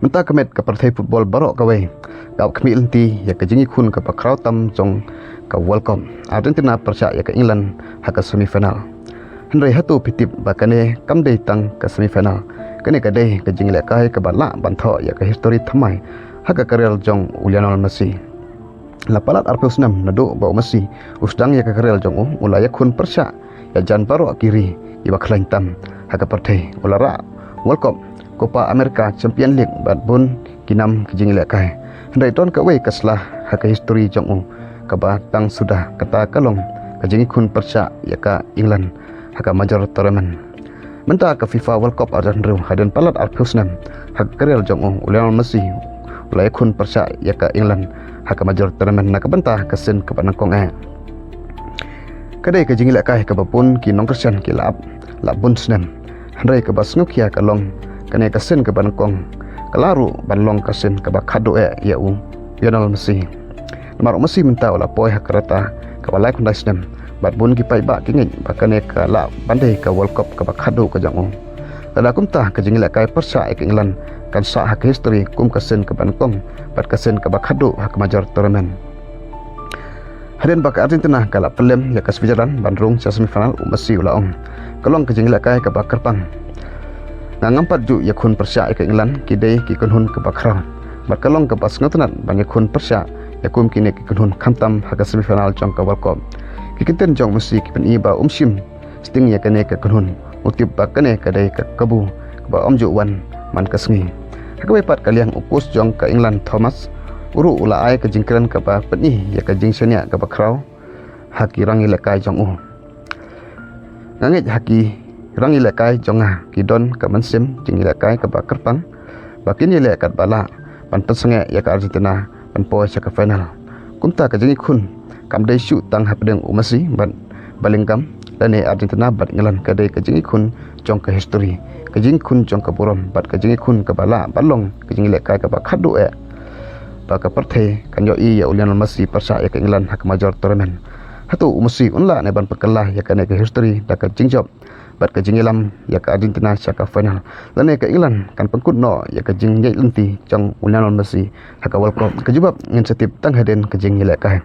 mentah kemet ke partai football barok kawe kau kemi lenti ya ke jingi kun ke pakrau tam jong ke World Cup Argentina percaya ya ke England hak ke semifinal hendai hatu pitip bakane kamdei tang ke semifinal kene kadai ke jingi lekai ke balak bantho ya ke history thamai hak ke Real jong Lionel Messi lapalat arpusnam nado bau Messi usdang ya ke Real jong ulaya kun percaya ya jan barok kiri iba klain tam hak ke partai ulara World Cup Copa America Champion League bat bun kinam kijing lekai hendai ton ka wei kaslah hak history jong kabatang sudah kata kalong kijing kun persa ya ka England hak major tournament mentah ke FIFA World Cup adan ru hadan palat arpusnam hak Real jong Lionel Messi ulai kun persa ya ka England hak major tournament nak bentah kesen ke panangkong kadai kijing lekai ka bapun kinong Christian kilap labun snam hendai ke basngukia kalong kene kasen ke bankong kelaru banlong kasen ke bakado yau Lionel Messi mar Messi minta ola poi hakrata ke walai kondasnem bat bun ki pai ba kingin bakane ke la bandai ke World Cup ke bakado ke jango kada kumta ke jingila kai persa ke England kan sa hak history kum kasen ke bankong bat kasen ke bakado hak major tournament haden bak Argentina kala pelem ya kasbijaran bandrung semifinal Messi ulaong kalong ke jingila kai ke bakarpang ngampat ju yakun persya ke England kidai ki kunhun ke bakrau berkalong ke pas ngotenat banyak kun persya yakum kini ki kunhun khantam hak semifinal jong ke World Cup ki kinten jong Messi ki pen iba umsim sting ya kene ke kunhun utip bakane kadai ke kabu ba omju wan man kasngi hak bepat kaliang upus jong ke England Thomas uru ula ai ke jingkran ke ba peni ya ke jingsenia ke bakrau haki rangi lekai jong ngangit haki rang ilekai jonga kidon ke mensim jing ilekai ke bakerpang bakin ilekat bala pan pesenge ya ke Argentina pan poe ke final kumta ke jingi kun kamdai syu tang hapdeng Messi ban balingkam dan Argentina bat England kadai ke jingi kun jong ke history ke jingi kun jong ke burom bat ke jingi kun ke bala balong ke jingi ilekai ke bakado ba ke partai kan yo ya Lionel Messi persa ya ke England hak major tournament hatu Messi unla ne ban pekelah ya ke history da ke jingjob bat ke jingilam ya ke Argentina syaka final lane ke England kan pengkut no ya ke jing nyai lenti jong Lionel Messi hak World Cup ke jubab ngin setip tang haden ke jing hilai kai